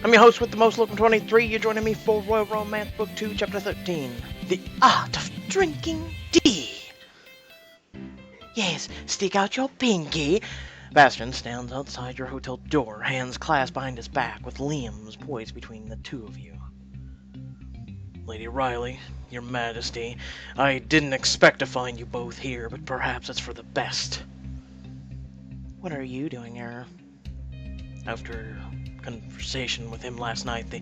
I'm your host with the most, Looking 23. You're joining me for Royal Romance Book 2, Chapter 13. The Art of Drinking Tea. Yes, stick out your pinky. Bastien stands outside your hotel door, hands clasped behind his back, with limbs poised between the two of you. Lady Riley, your majesty, I didn't expect to find you both here, but perhaps it's for the best. What are you doing here? After conversation with him last night, the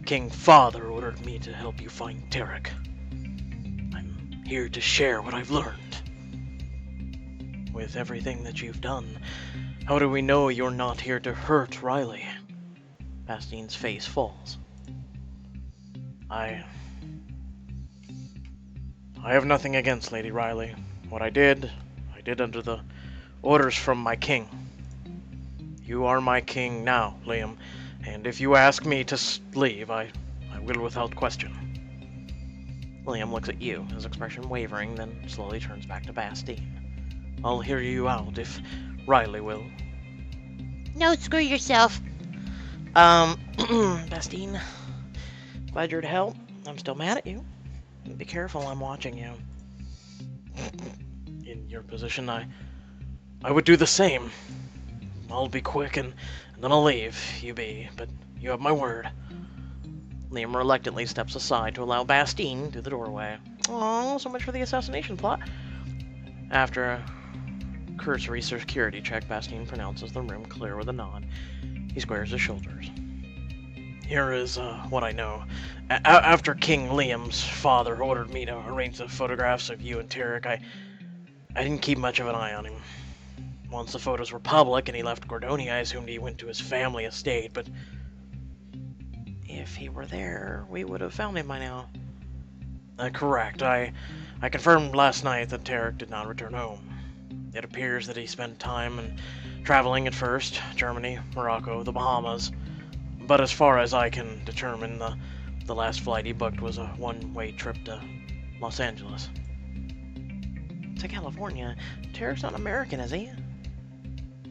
King Father ordered me to help you find Tarek. I'm here to share what I've learned. With everything that you've done, how do we know you're not here to hurt Riley? Bastien's face falls. I have nothing against Lady Riley. What I did under the orders from my king. You are my king now, Liam, and if you ask me to leave, I will without question. Liam looks at you, his expression wavering, then slowly turns back to Bastien. I'll hear you out if Riley will. No, screw yourself. Bastien, glad you're to help. I'm still mad at you. Be careful, I'm watching you. In your position, I would do the same. I'll be quick and then I'll leave, but you have my word. Liam reluctantly steps aside to allow Bastien through the doorway. Oh, so much for the assassination plot. After a cursory security check, Bastien pronounces the room clear with a nod. He squares his shoulders. Here is what I know. After King Liam's father ordered me to arrange the photographs of you and Tarek, I didn't keep much of an eye on him. Once the photos were public and he left Cordonia, I assumed he went to his family estate, but if he were there, we would have found him by now. Correct. I confirmed last night that Tarek did not return home. It appears that he spent time traveling at first, Germany, Morocco, the Bahamas, but as far as I can determine, the last flight he booked was a one-way trip to Los Angeles. To California? Tarek's not American, is he?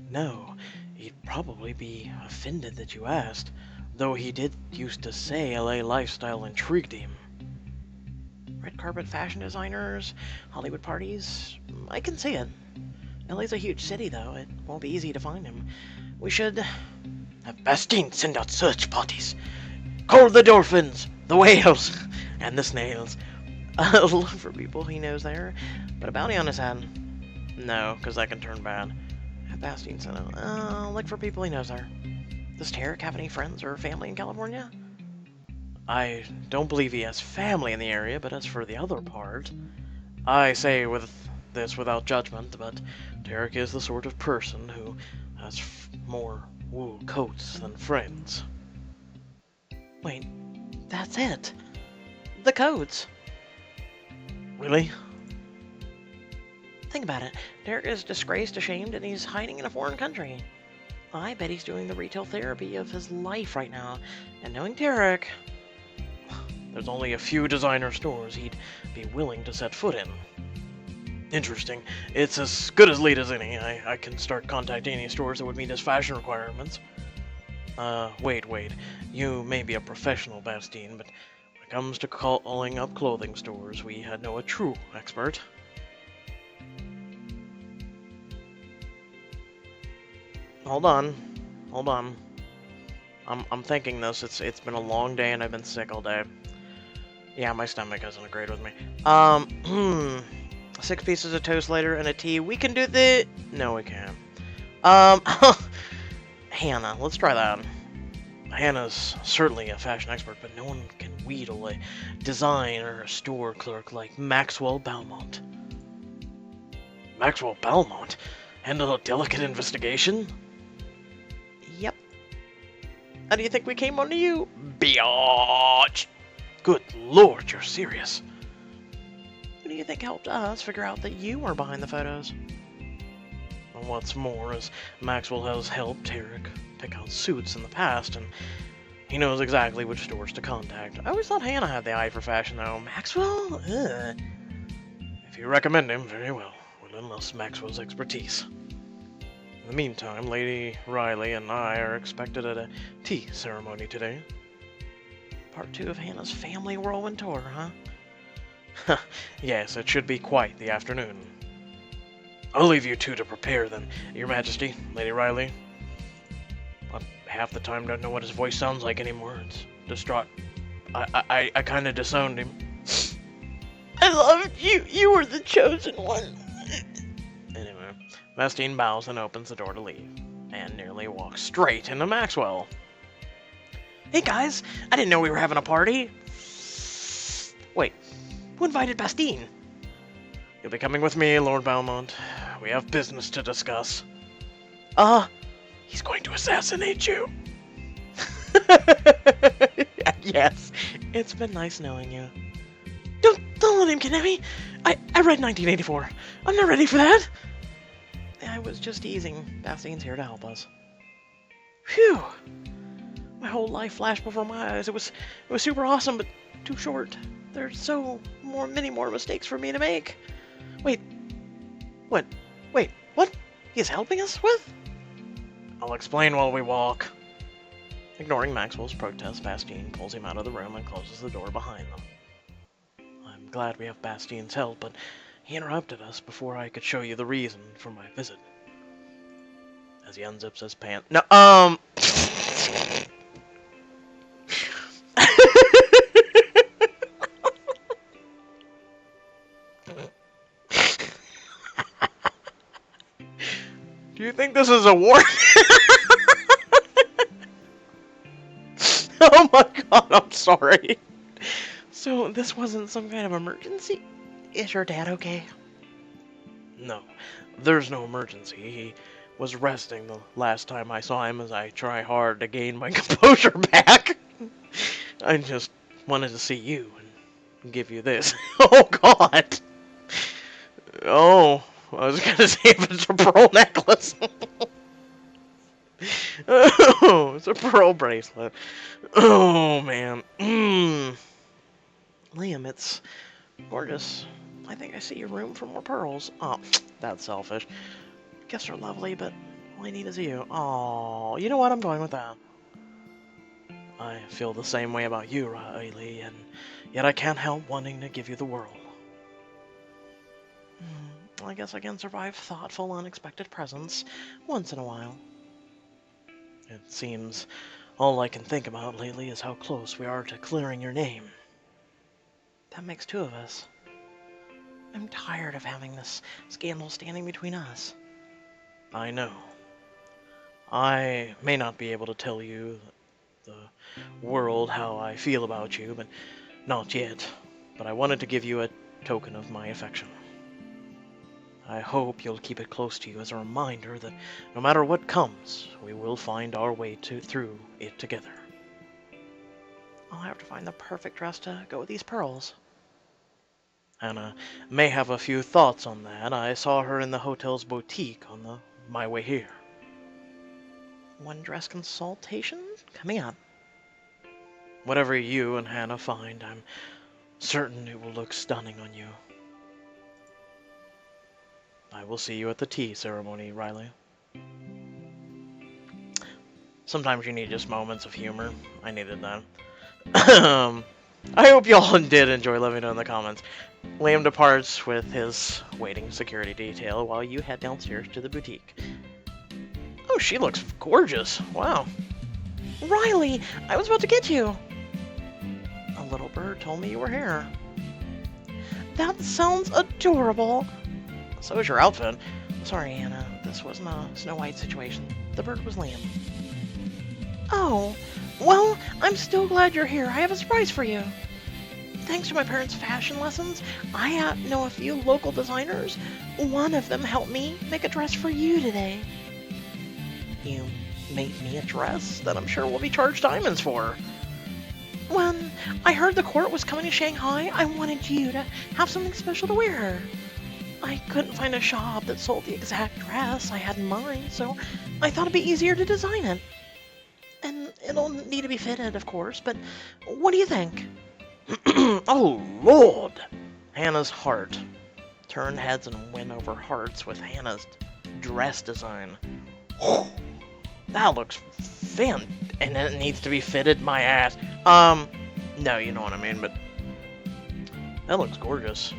No, he'd probably be offended that you asked, though he did used to say LA lifestyle intrigued him. Red carpet fashion designers, Hollywood parties, I can see it. LA's a huge city, though. It won't be easy to find him. We should have Bastien send out search parties. Call the dolphins, the whales, and the snails. Look for people he knows there. But a bounty on his head? No, because that can turn bad. Have Bastien sent out. Look for people he knows there. Does Tarek have any friends or family in California? I don't believe he has family in the area, but as for the other part, I say this without judgment, but Tarek is the sort of person who has more wool coats than friends. Wait, that's it. The codes. Really? Think about it. Tarek is disgraced, ashamed, and he's hiding in a foreign country. I bet he's doing the retail therapy of his life right now. And knowing Tarek, there's only a few designer stores he'd be willing to set foot in. Interesting. It's as good as lead as any. I can start contacting any stores that would meet his fashion requirements. Wait. You may be a professional, Bastien, but when it comes to calling up clothing stores, we know a true expert. Hold on. I'm thinking this. It's been a long day and I've been sick all day. Yeah, my stomach hasn't agreed with me. 6 pieces of toast later and a tea. We can do the... No, we can't. Hana. Let's try that. Hana's certainly a fashion expert, but no one can wheedle a designer or a store clerk like Maxwell Belmont. Maxwell Belmont? Handle a delicate investigation? Yep. How do you think we came onto you? Biatch! Good lord, you're serious. Who do you think helped us figure out that you were behind the photos? And what's more is Maxwell has helped Tarek pick out suits in the past, and he knows exactly which stores to contact. I always thought Hana had the eye for fashion, though. Maxwell? Ugh. If you recommend him, very well. We'll enlist Maxwell's expertise. In the meantime, Lady Riley and I are expected at a tea ceremony today. Part 2 of Hana's family whirlwind tour, huh? Yes, it should be quite the afternoon. I'll leave you two to prepare then, Your Majesty, Lady Riley. Half the time don't know what his voice sounds like anymore. It's distraught. I kind of disowned him. I loved you. You were the chosen one. Anyway, Bastien bows and opens the door to leave, and nearly walks straight into Maxwell. Hey guys, I didn't know we were having a party. Wait, who invited Bastien? You'll be coming with me, Lord Belmont. We have business to discuss. He's going to assassinate you. Yes, it's been nice knowing you. Don't let him kidnap me. I read 1984. I'm not ready for that. I was just teasing. Bastien's here to help us. Phew. My whole life flashed before my eyes. It was super awesome, but too short. There's many more mistakes for me to make. Wait, what? He's helping us with? I'll explain while we walk. Ignoring Maxwell's protest, Bastien pulls him out of the room and closes the door behind them. I'm glad we have Bastien's help, but he interrupted us before I could show you the reason for my visit. As he unzips his pants. No, Do you think this is a war? Oh my god, I'm sorry. So, this wasn't some kind of emergency? Is your dad okay? No, there's no emergency. He was resting the last time I saw him as I try hard to gain my composure back. I just wanted to see you and give you this. Oh god. Oh, I was gonna say if it's a pearl necklace. Oh, it's a pearl bracelet. Oh, man. Liam, it's gorgeous. I think I see your room for more pearls. Oh, that's selfish. Guess they're lovely, but all I need is you. Oh, you know what? I'm going with that. I feel the same way about you, Riley, and yet I can't help wanting to give you the world. I guess I can survive thoughtful, unexpected presents once in a while. It seems all I can think about lately is how close we are to clearing your name. That makes two of us. I'm tired of having this scandal standing between us. I know. I may not be able to tell you, the world, how I feel about you, but not yet. But I wanted to give you a token of my affection. I hope you'll keep it close to you as a reminder that no matter what comes, we will find our way through it together. I'll have to find the perfect dress to go with these pearls. Hana may have a few thoughts on that. I saw her in the hotel's boutique on my way here. One dress consultation coming up. Whatever you and Hana find, I'm certain it will look stunning on you. I will see you at the tea ceremony, Riley. Sometimes you need just moments of humor. I needed that. I hope y'all did enjoy. Let me know in the comments. Liam departs with his waiting security detail while you head downstairs to the boutique. Oh, she looks gorgeous. Wow. Riley, I was about to get you. A little bird told me you were here. That sounds adorable. So is your outfit. Sorry, Hana. This wasn't a Snow White situation. The bird was Liam. Oh, well, I'm still glad you're here. I have a surprise for you. Thanks to my parents' fashion lessons, I know a few local designers. One of them helped me make a dress for you today. You made me a dress that I'm sure will be charged diamonds for. When I heard the court was coming to Shanghai, I wanted you to have something special to wear. I couldn't find a shop that sold the exact dress I had in mind, so I thought it'd be easier to design it. And it'll need to be fitted, of course, but what do you think? Oh, Lord! Hana's heart turned heads and went over hearts with Hana's dress design. That looks and it needs to be fitted my ass. No, you know what I mean, but that looks gorgeous.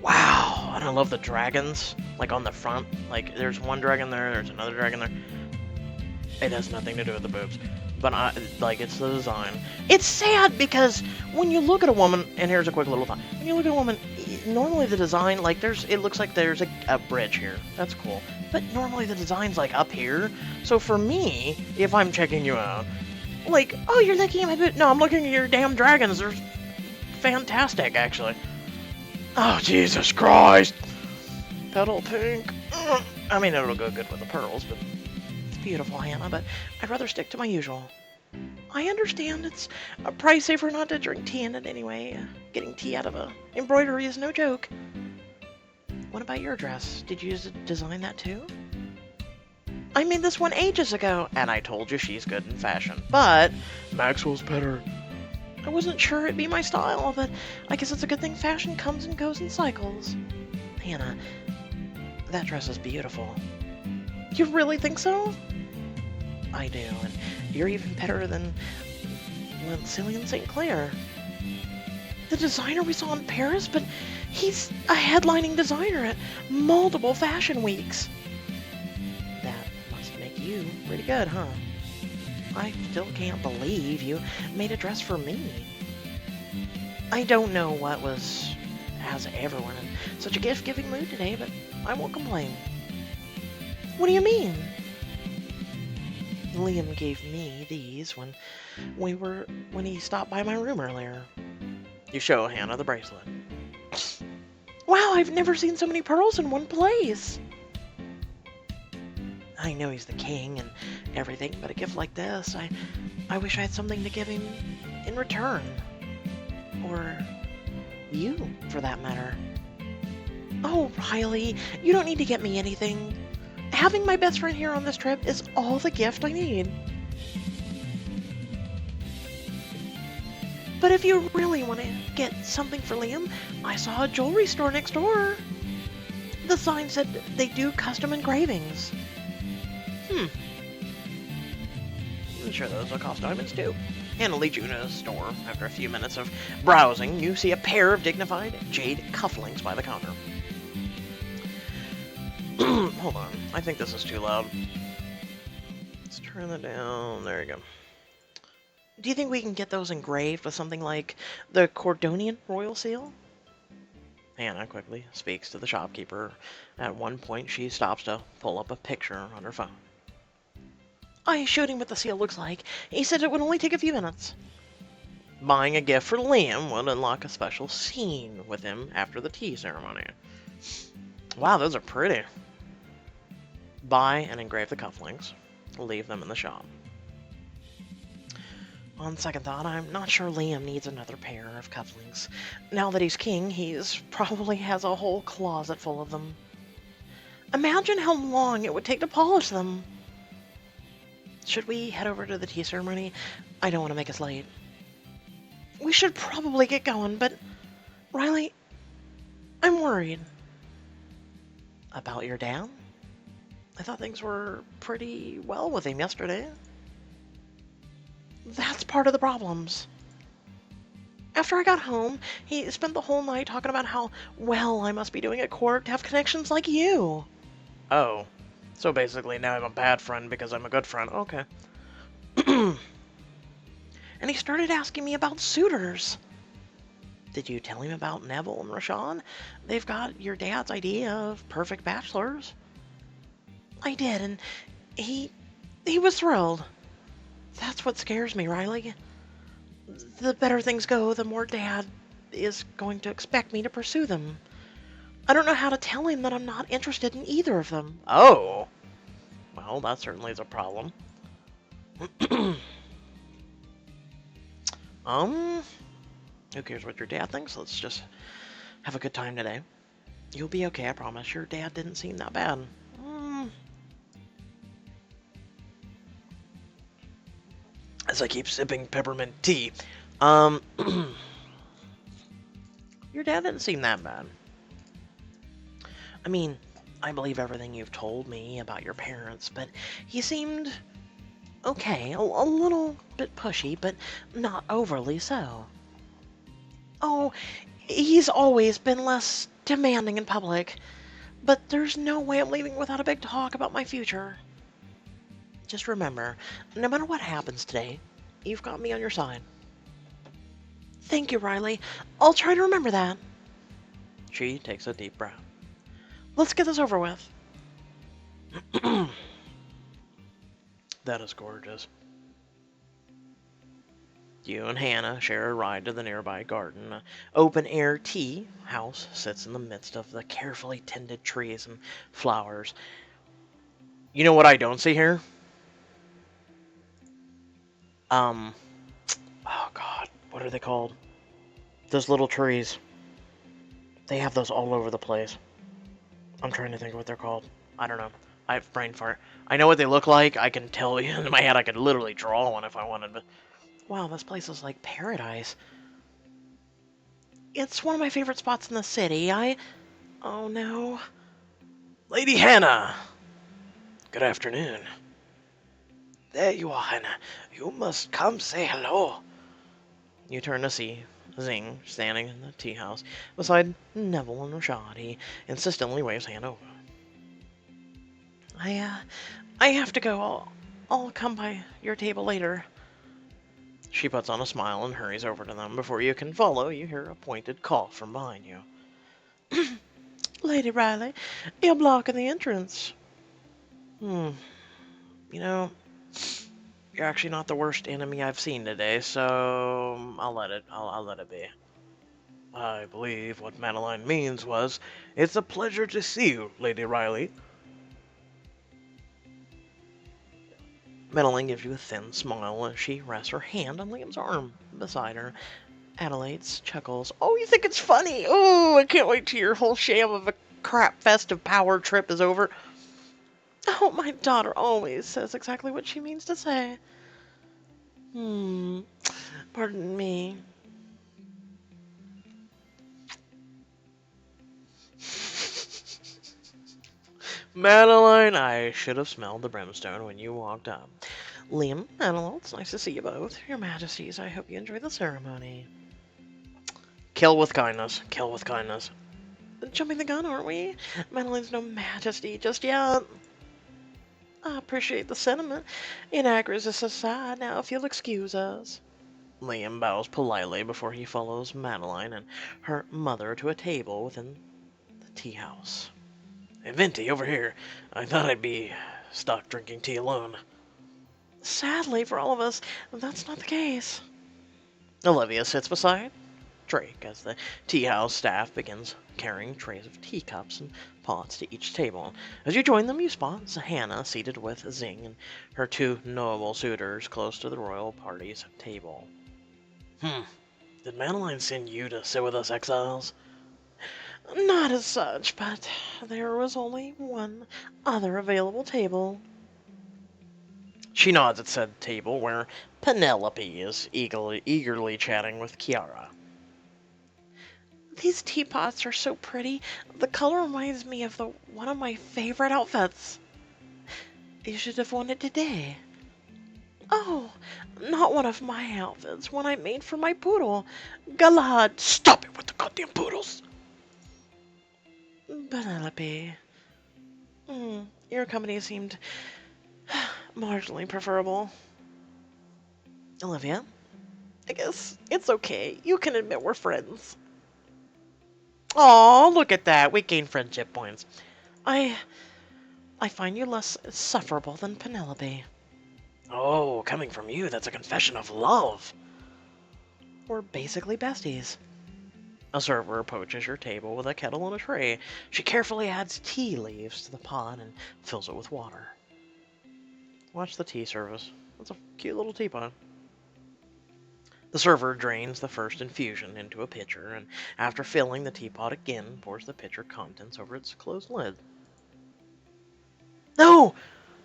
Wow, and I love the dragons, like on the front. Like, there's one dragon there, there's another dragon there. It has nothing to do with the boobs, but it's the design. It's sad because when you look at a woman, and here's a quick little thought. When you look at a woman, normally the design, like, it looks like there's a bridge here. That's cool. But normally the design's, like, up here. So for me, if I'm checking you out, like, oh, you're looking at my boot. No, I'm looking at your damn dragons. They're fantastic, actually. Oh, Jesus Christ. Petal pink. I mean, it'll go good with the pearls, but it's beautiful, Hana, but I'd rather stick to my usual. I understand it's pricey for not to drink tea in it anyway. Getting tea out of a embroidery is no joke. What about your dress? Did you design that too? I made this one ages ago, and I told you she's good in fashion, but Maxwell's better. I wasn't sure it'd be my style, but I guess it's a good thing fashion comes and goes in cycles. Hana, that dress is beautiful. You really think so? I do, and you're even better than Cillian St. Clair. The designer we saw in Paris, but he's a headlining designer at multiple fashion weeks. That must make you pretty good, huh? I still can't believe you made a dress for me. I don't know what has everyone in such a gift-giving mood today, but I won't complain. What do you mean? Liam gave me these when he stopped by my room earlier. You show Hana the bracelet. Wow, I've never seen so many pearls in one place. I know he's the king and everything, but a gift like this, I wish I had something to give him in return. Or you, for that matter. Oh, Riley, you don't need to get me anything. Having my best friend here on this trip is all the gift I need. But if you really want to get something for Liam, I saw a jewelry store next door. The sign said they do custom engravings. I'm sure those will cost diamonds too. Hana leads you to a store. After a few minutes of browsing, you see a pair of dignified jade cufflinks by the counter. Hold on, I think this is too loud. Let's turn it down. There you go. Do you think we can get those engraved with something like the Cordonian royal seal? Hana quickly speaks to the shopkeeper. At one point, she stops to pull up a picture on her phone. I showed him what the seal looks like. He said it would only take a few minutes. Buying a gift for Liam would unlock a special scene with him after the tea ceremony. Wow, those are pretty. Buy and engrave the cufflinks. Leave them in the shop. On second thought, I'm not sure Liam needs another pair of cufflinks. Now that he's king, he's probably has a whole closet full of them. Imagine how long it would take to polish them. Should we head over to the tea ceremony? I don't want to make us late. We should probably get going, but Riley, I'm worried. About your dad? I thought things were pretty well with him yesterday. That's part of the problems. After I got home, he spent the whole night talking about how well I must be doing at court to have connections like you. Oh. So basically now I'm a bad friend because I'm a good friend. Okay. And he started asking me about suitors. Did you tell him about Neville and Rashawn? They've got your dad's idea of perfect bachelors. I did, and he was thrilled. That's what scares me, Riley. The better things go, the more Dad is going to expect me to pursue them. I don't know how to tell him that I'm not interested in either of them. Oh. Well, that certainly is a problem. Who cares what your dad thinks? Let's just have a good time today. You'll be okay, I promise. Your dad didn't seem that bad. As I keep sipping peppermint tea. Your dad didn't seem that bad. I mean, I believe everything you've told me about your parents, but he seemed okay, a little bit pushy, but not overly so. Oh, he's always been less demanding in public, but there's no way I'm leaving without a big talk about my future. Just remember, no matter what happens today, you've got me on your side. Thank you, Riley. I'll try to remember that. She takes a deep breath. Let's get this over with. That is gorgeous. You and Hana share a ride to the nearby garden. An open-air tea house sits in the midst of the carefully tended trees and flowers. You know what I don't see here? Oh god, what are they called? Those little trees. They have those all over the place. I'm trying to think of what they're called. I don't know. I have brain fart. I know what they look like. I can tell you in my head. I could literally draw one if I wanted. But wow, this place is like paradise. It's one of my favorite spots in the city. Oh no. Lady Hana! Good afternoon. There you are, Hana. You must come say hello. You turn to see Zing standing in the tea house beside Neville and Rashad. He insistently waves hand over. I have to go. I'll come by your table later. She puts on a smile and hurries over to them. Before you can follow, you hear a pointed call from behind you. Lady Riley, you're blocking the entrance. You know, you're actually not the worst enemy I've seen today, so I'll let it be. I believe what Madeline means was, it's a pleasure to see you, Lady Riley. Madeline gives you a thin smile as she rests her hand on Liam's arm beside her. Adelaide's chuckles. Oh, you think it's funny? Oh, I can't wait till your whole sham of a crap fest of power trip is over. Oh, my daughter always says exactly what she means to say. Pardon me. Madeline, I should have smelled the brimstone when you walked up. Liam, Madeline, it's nice to see you both. Your Majesties, I hope you enjoy the ceremony. Kill with kindness. Kill with kindness. Jumping the gun, aren't we? Madeline's no majesty just yet. I appreciate the sentiment. Inaccuracies aside, now if you'll excuse us. Liam bows politely before he follows Madeline and her mother to a table within the tea house. Hey, Venti, over here. I thought I'd be stuck drinking tea alone. Sadly for all of us, that's not the case. Olivia sits beside Drake as the tea house staff begins carrying trays of teacups and pots to each table. As you join them, you spot Hana seated with Zing and her two noble suitors close to the royal party's table. Did Madeline send you to sit with us exiles? Not as such, but there was only one other available table. She nods at said table where Penelope is eagerly chatting with Kiara. These teapots are so pretty. The color reminds me of one of my favorite outfits. You should have worn it today. Oh, not one of my outfits. One I made for my poodle. Galad. Stop it with the goddamn poodles. Penelope. Your company seemed marginally preferable. Olivia, I guess it's okay. You can admit we're friends. Aw, look at that. We gained friendship points. I find you less insufferable than Penelope. Oh, coming from you, that's a confession of love. We're basically besties. A server approaches your table with a kettle and a tray. She carefully adds tea leaves to the pot and fills it with water. Watch the tea service. That's a cute little teapot. The server drains the first infusion into a pitcher, and after filling the teapot again, pours the pitcher contents over its closed lid. No!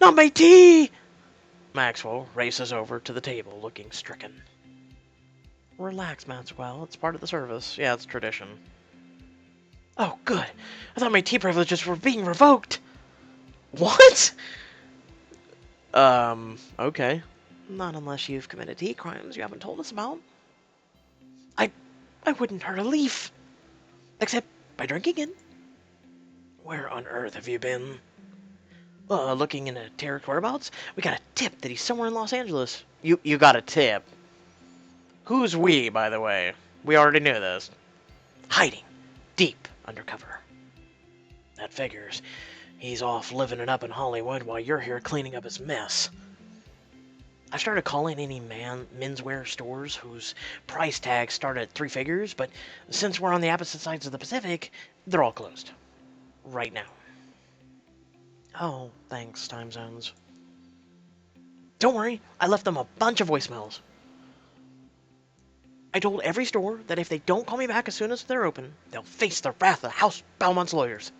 Not my tea! Maxwell races over to the table, looking stricken. Relax, Maxwell. It's part of the service. Yeah, it's tradition. Oh, good. I thought my tea privileges were being revoked. What? Okay. Not unless you've committed tea crimes you haven't told us about. I wouldn't hurt a leaf. Except by drinking it. Where on earth have you been? Looking into Tarek's whereabouts? We got a tip that he's somewhere in Los Angeles. You got a tip? Who's we, by the way? We already knew this. Hiding. Deep undercover. That figures. He's off living it up in Hollywood while you're here cleaning up his mess. I started calling any menswear stores whose price tags start at 3 figures, but since we're on the opposite sides of the Pacific, they're all closed. Right now. Oh, thanks, time zones. Don't worry, I left them a bunch of voicemails. I told every store that if they don't call me back as soon as they're open, they'll face the wrath of House Belmont's lawyers.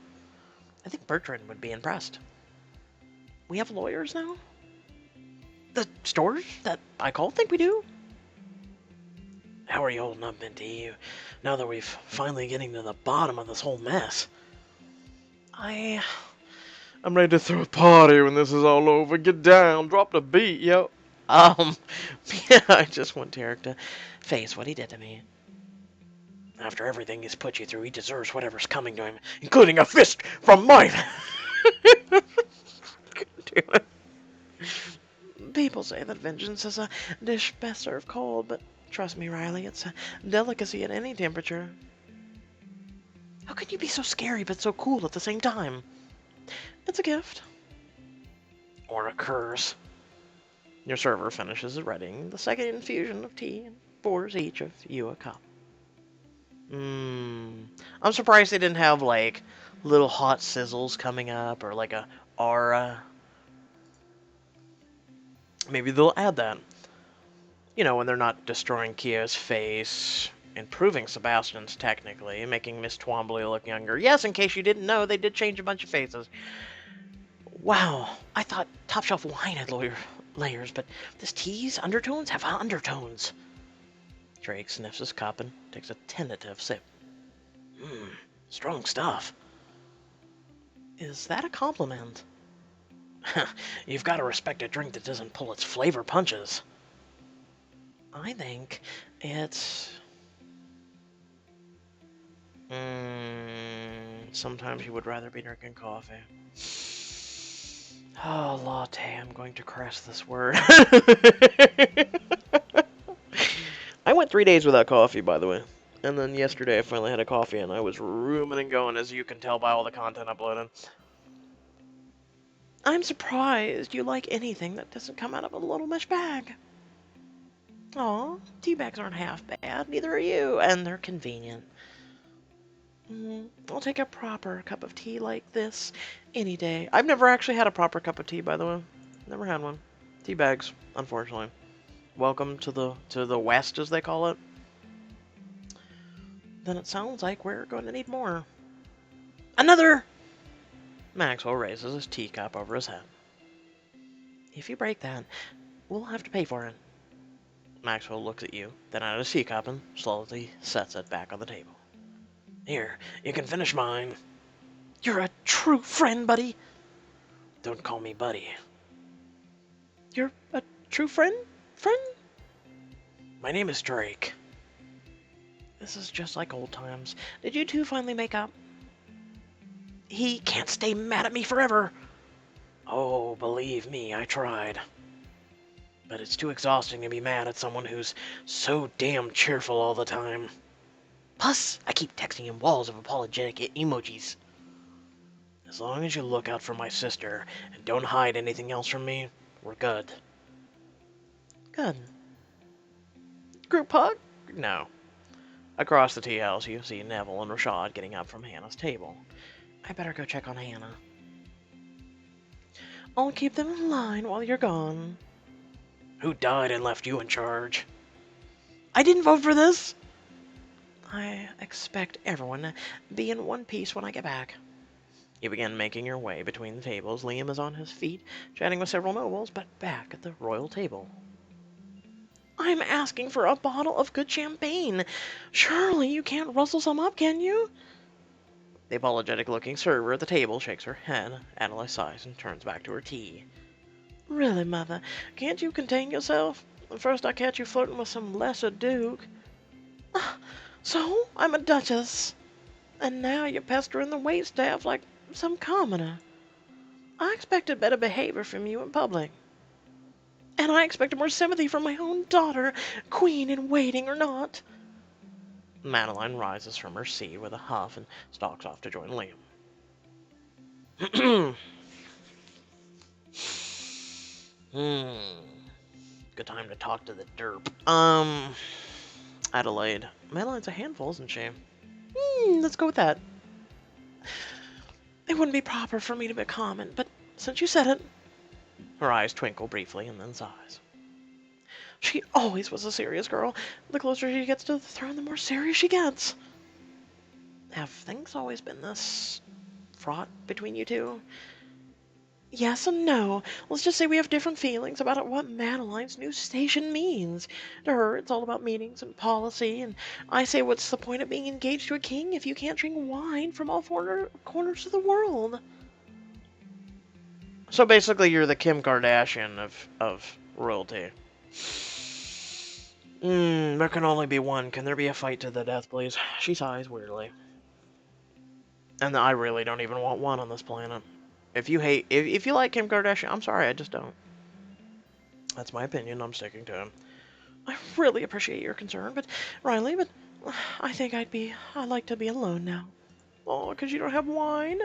I think Bertrand would be impressed. We have lawyers now? The stores that I called think we do? How are you holding up, Minty? Now that we've finally getting to the bottom of this whole mess. I'm ready to throw a party when this is all over. Get down, drop the beat, yo. Yeah, I just want Tarek to face what he did to me. After everything he's put you through, he deserves whatever's coming to him, including a fist from mine. People say that vengeance is a dish best served cold, but trust me, Riley, it's a delicacy at any temperature. How can you be so scary but so cool at the same time? It's a gift. Or a curse. Your server finishes readying the second infusion of tea and pours each of you a cup. I'm surprised they didn't have, like, little hot sizzles coming up, or like a aura. Maybe they'll add that. You know, when they're not destroying Kia's face, improving Sebastian's technically, making Miss Twombly look younger. Yes, in case you didn't know, they did change a bunch of faces. Wow, I thought top shelf wine had layers, but this tea's undertones have undertones. Drake sniffs his cup and takes a tentative sip. Strong stuff. Is that a compliment? You've got to respect a drink that doesn't pull its flavor punches. I think it's... sometimes you would rather be drinking coffee. Oh, latte, I'm going to crash this word. I went 3 days without coffee, by the way. And then yesterday I finally had a coffee, and I was rooming and going, as you can tell by all the content uploaded. I'm surprised you like anything that doesn't come out of a little mesh bag. Aw, tea bags aren't half bad, neither are you, and they're convenient. I'll take a proper cup of tea like this any day. I've never actually had a proper cup of tea, by the way. Never had one. Tea bags, unfortunately. Welcome to the West, as they call it. Then it sounds like we're going to need more. Another! Maxwell raises his teacup over his head. If you break that, we'll have to pay for it. Maxwell looks at you, then at his teacup and slowly sets it back on the table. Here, you can finish mine. You're a true friend, buddy. Don't call me buddy. You're a true friend? Friend? My name is Drake. This is just like old times. Did you two finally make up? He can't stay mad at me forever. Oh, believe me, I tried. But it's too exhausting to be mad at someone who's so damn cheerful all the time. Plus, I keep texting him walls of apologetic emojis. As long as you look out for my sister and don't hide anything else from me, we're good. Good. Group hug? No. Across the tea house, you see Neville and Rashad getting up from Hannah's table. I better go check on Hana. I'll keep them in line while you're gone. Who died and left you in charge? I didn't vote for this! I expect everyone to be in one piece when I get back. You begin making your way between the tables. Liam is on his feet, chatting with several nobles, but back at the royal table. I'm asking for a bottle of good champagne. Surely you can't rustle some up, can you? The apologetic-looking server at the table shakes her head. Adelaide sighs and turns back to her tea. Really, Mother, can't you contain yourself? First I catch you flirting with some lesser duke. So, I'm a duchess. And now you're pestering the waitstaff like some commoner. I expected better behavior from you in public. And I expected more sympathy from my own daughter, queen in waiting or not. Madeline rises from her seat with a huff and stalks off to join Liam. Good time to talk to the derp. Adelaide. Madeline's a handful, isn't she? Let's go with that. It wouldn't be proper for me to make a comment, but since you said it... Her eyes twinkle briefly and then sighs. She always was a serious girl. The closer she gets to the throne, the more serious she gets. Have things always been this fraught between you two? Yes and no. Let's just say we have different feelings about what Madeline's new station means. To her, it's all about meetings and policy, and I say, what's the point of being engaged to a king if you can't drink wine from all corners of the world? So basically, you're the Kim Kardashian of royalty. There can only be one. Can there be a fight to the death, please? She sighs weirdly. And I really don't even want one on this planet. If you like Kim Kardashian, I'm sorry, I just don't. That's my opinion, I'm sticking to him. I really appreciate your concern, but Riley, I think I'd like to be alone now. Oh, because you don't have wine?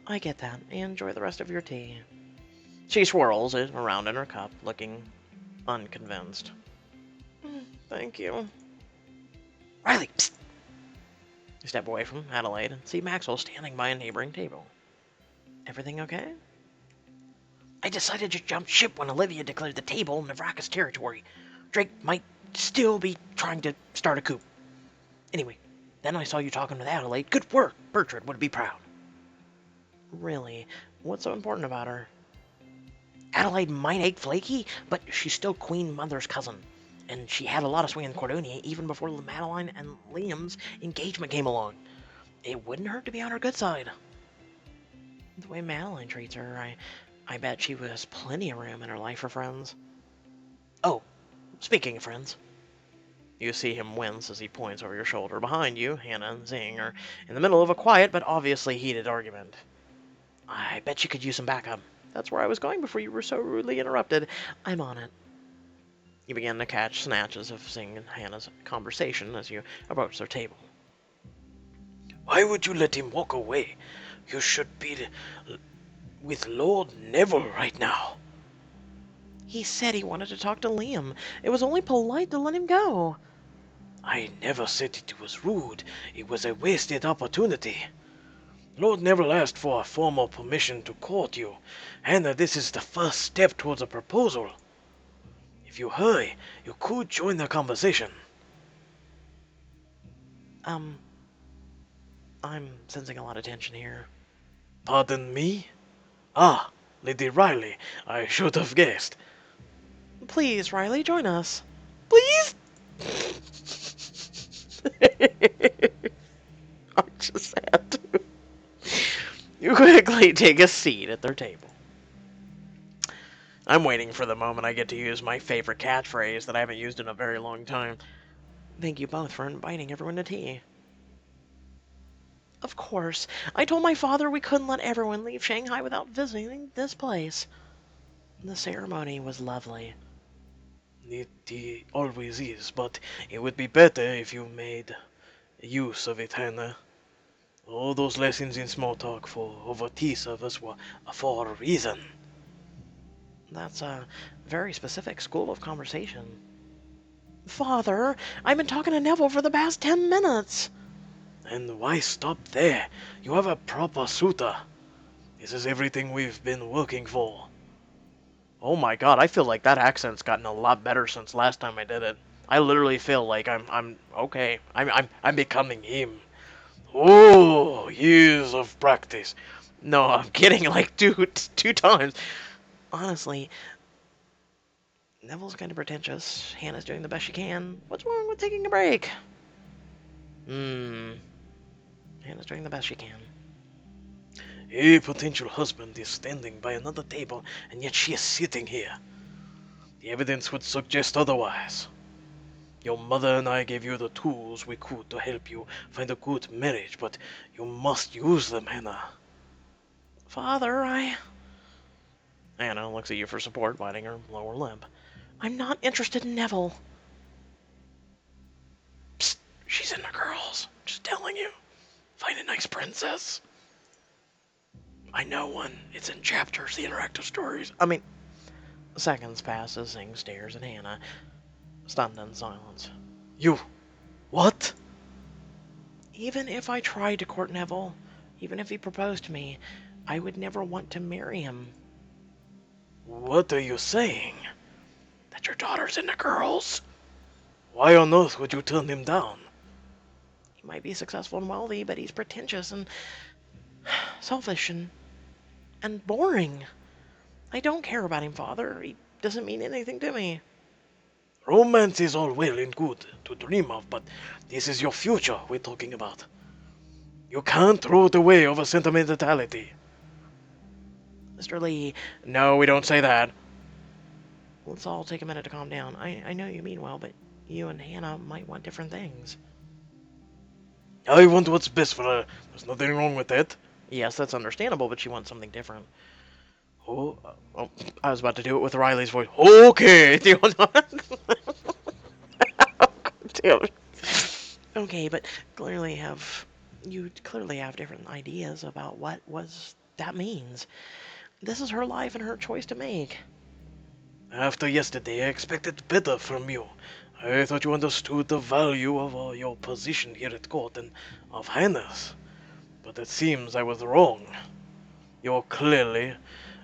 I get that. Enjoy the rest of your tea. She swirls it around in her cup, looking unconvinced. Thank you. Riley, psst! You step away from Adelaide and see Maxwell standing by a neighboring table. Everything okay? I decided to jump ship when Olivia declared the table Navraka's territory. Drake might still be trying to start a coup. Anyway, then I saw you talking with Adelaide. Good work. Bertrand would be proud. Really? What's so important about her? Adelaide might ache flaky, but she's still Queen Mother's cousin. And she had a lot of swing in Cordonia even before Madeline and Liam's engagement came along. It wouldn't hurt to be on her good side. The way Madeline treats her, I bet she has plenty of room in her life for friends. Oh, speaking of friends. You see him wince as he points over your shoulder. Behind you, Hana and Zing are in the middle of a quiet but obviously heated argument. I bet you could use some backup. That's where I was going before you were so rudely interrupted. I'm on it. You begin to catch snatches of Zing and Hana's conversation as you approach their table. Why would you let him walk away? You should be with Lord Neville right now. He said he wanted to talk to Liam. It was only polite to let him go. I never said it was rude. It was a wasted opportunity. Lord Neville asked for a formal permission to court you, and this is the first step towards a proposal. If you hurry, you could join the conversation. I'm sensing a lot of tension here. Pardon me? Ah, Lady Riley, I should have guessed. Please, Riley, join us. Please? I just had to. You quickly take a seat at their table. I'm waiting for the moment I get to use my favorite catchphrase that I haven't used in a very long time. Thank you both for inviting everyone to tea. Of course. I told my father we couldn't let everyone leave Shanghai without visiting this place. The ceremony was lovely. It always is, but it would be better if you made use of it, Hana. All those lessons in small talk for over tea service were for a reason. That's a very specific school of conversation. Father, I've been talking to Neville for the past 10 minutes. And why stop there? You have a proper suitor. This is everything we've been working for. Oh my god, I feel like that accent's gotten a lot better since last time I did it. I literally feel like I'm okay. I'm becoming him. Oh, years of practice. No, I'm kidding, like two times. Honestly, Neville's kind of pretentious. Hannah's doing the best she can. What's wrong with taking a break? Hannah's doing the best she can. A potential husband is standing by another table, and yet she is sitting here. The evidence would suggest otherwise. Your mother and I gave you the tools we could to help you find a good marriage, but you must use them, Hana. Father, Hana looks at you for support, biting her lower lip. I'm not interested in Neville. Psst, she's into girls. Just telling you. Find a nice princess. I know one. It's in chapters, the interactive stories. Seconds pass as Zing stares at Hana, stunned in silence. You. What? Even if I tried to court Neville, even if he proposed to me, I would never want to marry him. What are you saying? That your daughter's into girls? Why on earth would you turn him down? He might be successful and wealthy, but he's pretentious and selfish and boring. I don't care about him, Father. He doesn't mean anything to me. Romance is all well and good to dream of, but this is your future we're talking about. You can't throw it away over sentimentality. Mr. Lee, No, we don't say that. let's all take a minute to calm down. I know you mean well, but you and Hannah might want different things. I want what's best for her. There's nothing wrong with that. Yes, that's understandable, but she wants something different. Oh, I was about to do it with Riley's voice. Okay, do you want Damn it. Okay, but you clearly have different ideas about what that means. This is her life and her choice to make. after yesterday, I expected better from you. I thought you understood the value of your position here at court and of Hannah's. But it seems I was wrong. You're clearly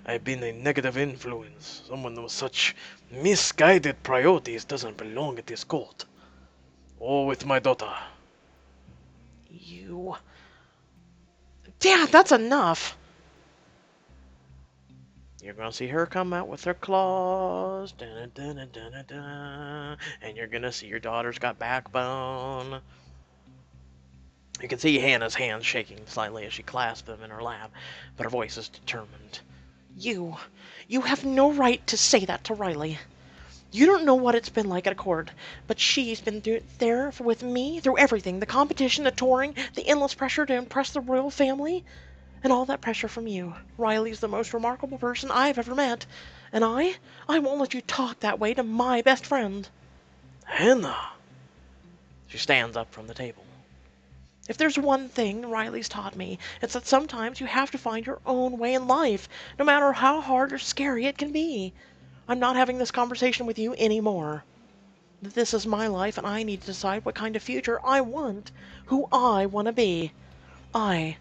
I've been a negative influence. Someone with such misguided priorities doesn't belong at this court. Or with my daughter. You... Dad, that's enough! You're gonna see her come out with her claws, dun-dun-dun-dun-dun-dun, and you're gonna see your daughter's got backbone. You can see Hannah's hands shaking slightly as she clasps them in her lap, but her voice is determined. You have no right to say that to Riley. You don't know what it's been like at a court, but she's been there with me through everything. The competition, the touring, the endless pressure to impress the royal family, and all that pressure from you. Riley's the most remarkable person I've ever met, and I won't let you talk that way to my best friend. Hannah! She stands up from the table. If there's one thing Riley's taught me, it's that sometimes you have to find your own way in life, no matter how hard or scary it can be. I'm not having this conversation with you anymore. This is my life, and I need to decide what kind of future I want, who I want to be. I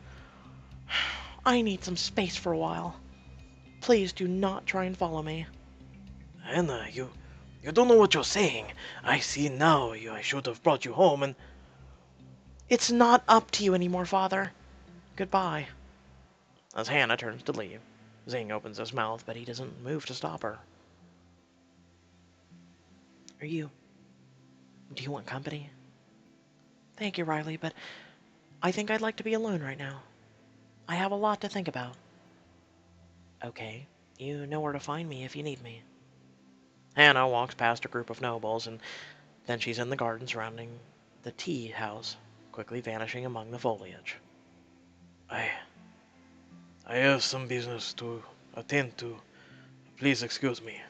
need some space for a while. Please do not try and follow me. Hannah, you don't know what you're saying. I see now I should have brought you home and... It's not up to you anymore, Father. Goodbye. As Hannah turns to leave, Zing opens his mouth, but he doesn't move to stop her. Do you want company? Thank you, Riley, but I think I'd like to be alone right now. I have a lot to think about. Okay, you know where to find me if you need me. Hannah walks past a group of nobles, and then she's in the garden surrounding the tea house, quickly vanishing among the foliage. I have some business to attend to. Please excuse me.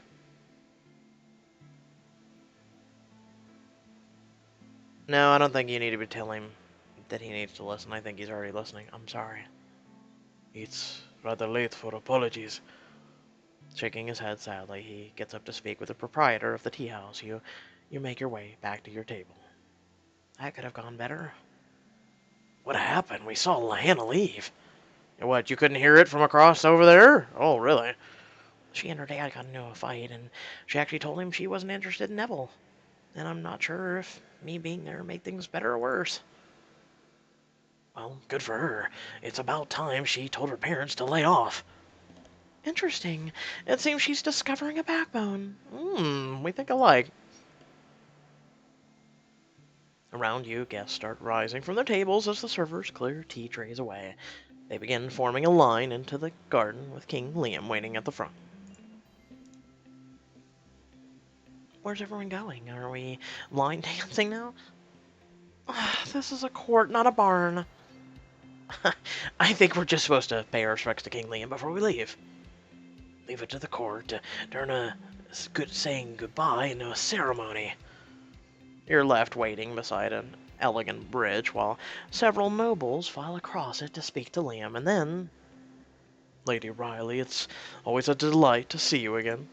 No, I don't think you need to tell him that he needs to listen. I think he's already listening. I'm sorry. It's rather late for apologies. Shaking his head sadly, he gets up to speak with the proprietor of the tea house. You make your way back to your table. That could have gone better. What happened? We saw Hannah leave. What, you couldn't hear it from across over there? Oh, really? She and her dad got into a fight, and she actually told him she wasn't interested in Neville. And I'm not sure if me being there made things better or worse. Well, good for her. It's about time she told her parents to lay off. Interesting. It seems she's discovering a backbone. We think alike. Around you, guests start rising from their tables as the servers clear tea trays away. They begin forming a line into the garden with King Liam waiting at the front. Where's everyone going? Are we line dancing now? This is a court, not a barn. I think we're just supposed to pay our respects to King Liam before we leave. Leave it to the court during a good saying goodbye and a ceremony. You're left waiting beside an elegant bridge while several nobles file across it to speak to Liam, and then... Lady Riley, it's always a delight to see you again.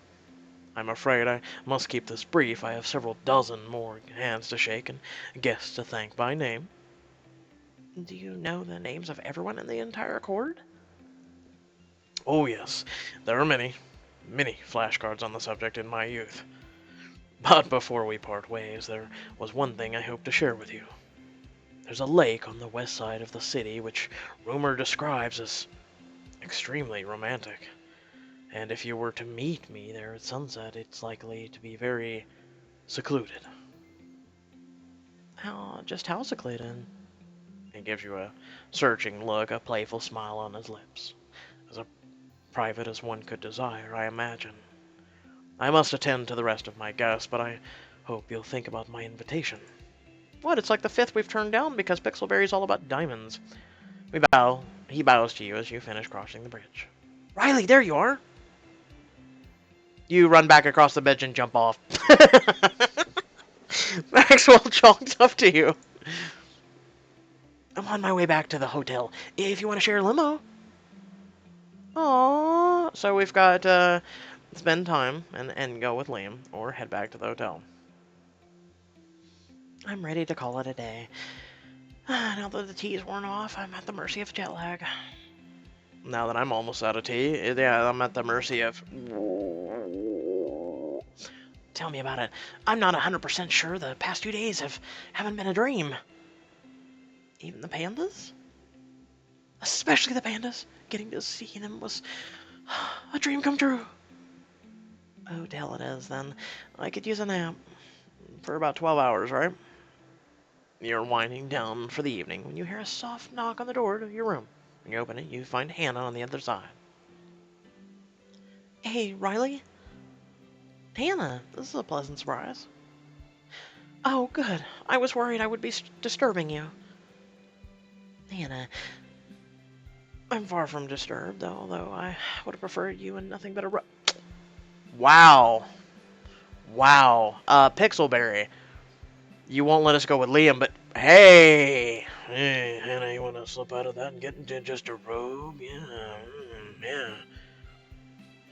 I'm afraid I must keep this brief. I have several dozen more hands to shake and guests to thank by name. Do you know the names of everyone in the entire court? Oh yes, there are many flashcards on the subject in my youth. But before we part ways, there was one thing I hope to share with you. There's a lake on the west side of the city which rumor describes as extremely romantic. And if you were to meet me there at sunset, it's likely to be very secluded. Just how secluded? He gives you a searching look, a playful smile on his lips. As private as one could desire, I imagine. I must attend to the rest of my guests, but I hope you'll think about my invitation. What, it's like the fifth we've turned down because Pixelberry's all about diamonds. We bow. He bows to you as you finish crossing the bridge. Riley, there you are! You run back across the bridge and jump off. Maxwell jogs up to you. I'm on my way back to the hotel. If you want to share a limo. Aww. So we've got spend time and go with Liam, or head back to the hotel. I'm ready to call it a day. Now that the tea's worn off, I'm at the mercy of jet lag. Now that I'm almost out of tea, yeah, I'm at the mercy of... Tell me about it. I'm not 100% sure the past 2 days haven't been a dream. Even the pandas? Especially the pandas. Getting to see them was a dream come true. Hotel it is, then. I could use a nap. For about 12 hours, right? You're winding down for the evening when you hear a soft knock on the door to your room. When you open it, you find Hana on the other side. Hey, Riley? Hana, this is a pleasant surprise. Oh, good. I was worried I would be disturbing you. Hana, I'm far from disturbed, although I would have preferred you and nothing but a... Wow. Wow. Pixelberry. You won't let us go with Liam, but hey! Hey, Hannah, you want to slip out of that and get into just a robe? Yeah, yeah.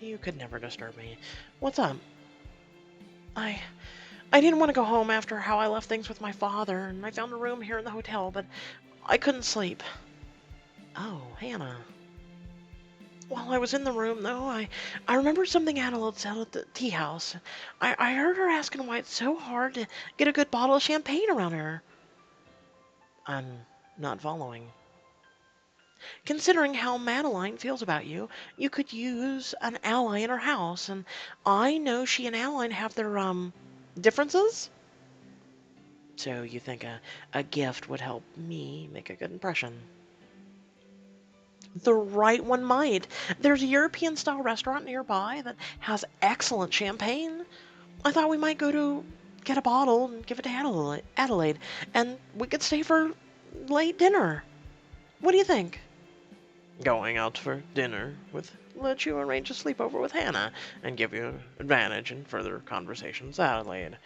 You could never disturb me. What's up? I didn't want to go home after how I left things with my father, and I found a room here in the hotel, but I couldn't sleep. Oh, Hana. While I was in the room, though, I remembered something Adelaide said at the tea house. I heard her asking why it's so hard to get a good bottle of champagne around her. I'm not following. Considering how Madeline feels about you, you could use an ally in her house, and I know she and Adeline have their, differences? So you think a gift would help me make a good impression? The right one might. There's a European-style restaurant nearby that has excellent champagne. I thought we might go to get a bottle and give it to Adelaide, and we could stay for late dinner. What do you think? Going out for dinner with let you arrange a sleepover with Hana and give you advantage in further conversations with Adelaide.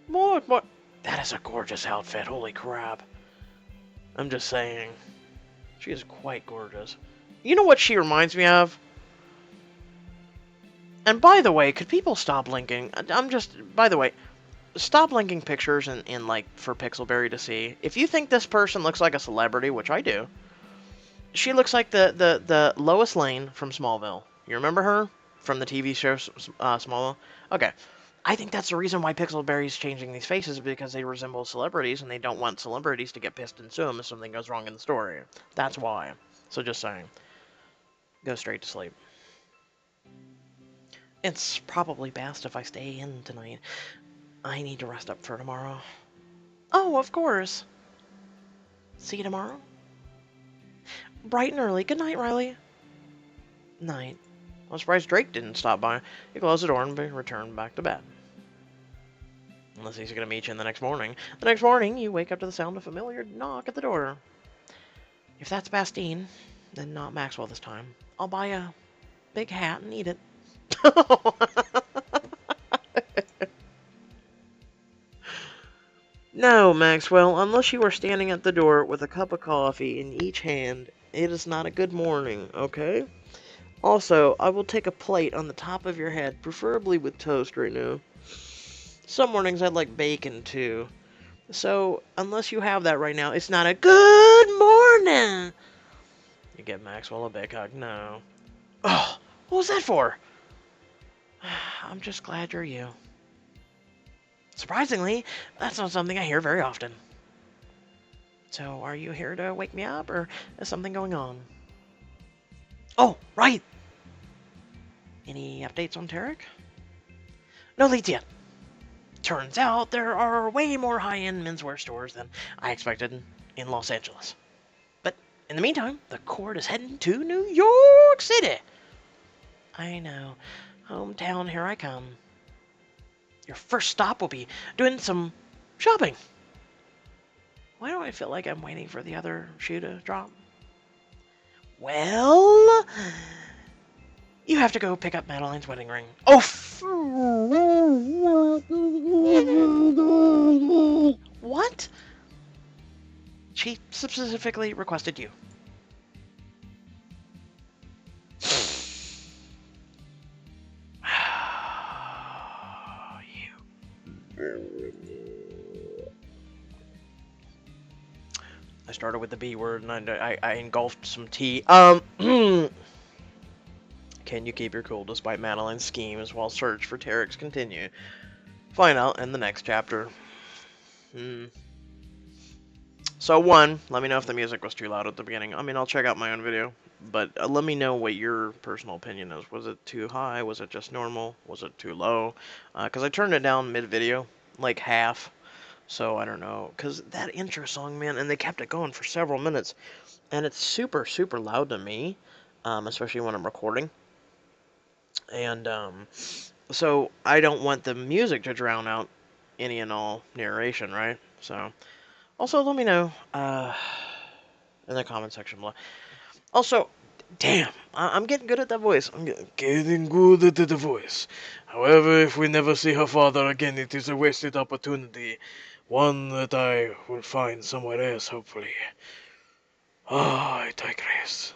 What? That is a gorgeous outfit, holy crap. I'm just saying. She is quite gorgeous. You know what she reminds me of? And by the way, could people stop linking? By the way, stop linking pictures in like, for Pixelberry to see. If you think this person looks like a celebrity, which I do, she looks like the Lois Lane from Smallville. You remember her? From the TV show Smallville? Okay. I think that's the reason why Pixelberry's changing these faces, because they resemble celebrities, and they don't want celebrities to get pissed and sue them if something goes wrong in the story. That's why. So just saying. Go straight to sleep. It's probably best if I stay in tonight. I need to rest up for tomorrow. Oh, of course. See you tomorrow. Bright and early. Good night, Riley. Night. I'm surprised Drake didn't stop by. He closed the door and returned back to bed. Unless he's going to meet you in the next morning. The next morning, you wake up to the sound of a familiar knock at the door. If that's Bastien, then not Maxwell this time. I'll buy a big hat and eat it. No, Maxwell, unless you are standing at the door with a cup of coffee in each hand, it is not a good morning, okay? Also, I will take a plate on the top of your head, preferably with toast right now. Some mornings I'd like bacon, too. So, unless you have that right now, it's not a good morning. You get Maxwell a big hug. No. Oh, what was that for? I'm just glad you're you. Surprisingly, that's not something I hear very often. So, are you here to wake me up, or is something going on? Oh, right! Any updates on Tarek? No leads yet. Turns out there are way more high-end menswear stores than I expected in Los Angeles. But in the meantime, the Cord is heading to New York City. I know. Hometown, here I come. Your first stop will be doing some shopping. Why do I feel like I'm waiting for the other shoe to drop? Well, you have to go pick up Madeline's wedding ring. Oh, what? She specifically requested you. I started with the B word and I engulfed some tea. Can you keep your cool despite Madeline's schemes while search for Tarek's continue? Find out in the next chapter. So one, let me know if the music was too loud at the beginning. I mean, I'll check out my own video, but let me know what your personal opinion is. Was it too high? Was it just normal? Was it too low? Because I turned it down mid-video, like half. So I don't know, because that intro song, man, and they kept it going for several minutes, and it's super, super loud to me, especially when I'm recording. And so I don't want the music to drown out any and all narration, right? So also let me know in the comment section below. Also, damn, I'm getting good at that voice. I'm Getting good at the voice. However, if we never see her father again, it is a wasted opportunity. One that I will find somewhere else, hopefully. I digress.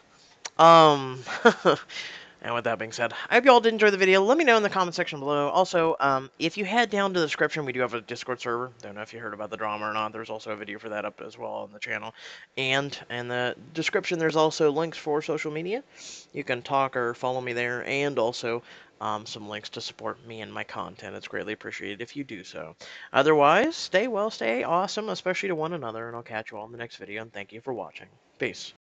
And with that being said, I hope you all did enjoy the video. Let me know in the comment section below. Also, if you head down to the description, we do have a Discord server. Don't know if you heard about the drama or not. There's also a video for that up as well on the channel. And in the description, there's also links for social media. You can talk or follow me there, and also some links to support me and my content. It's greatly appreciated if you do so. Otherwise, stay well, stay awesome, especially to one another, and I'll catch you all in the next video, and thank you for watching. Peace.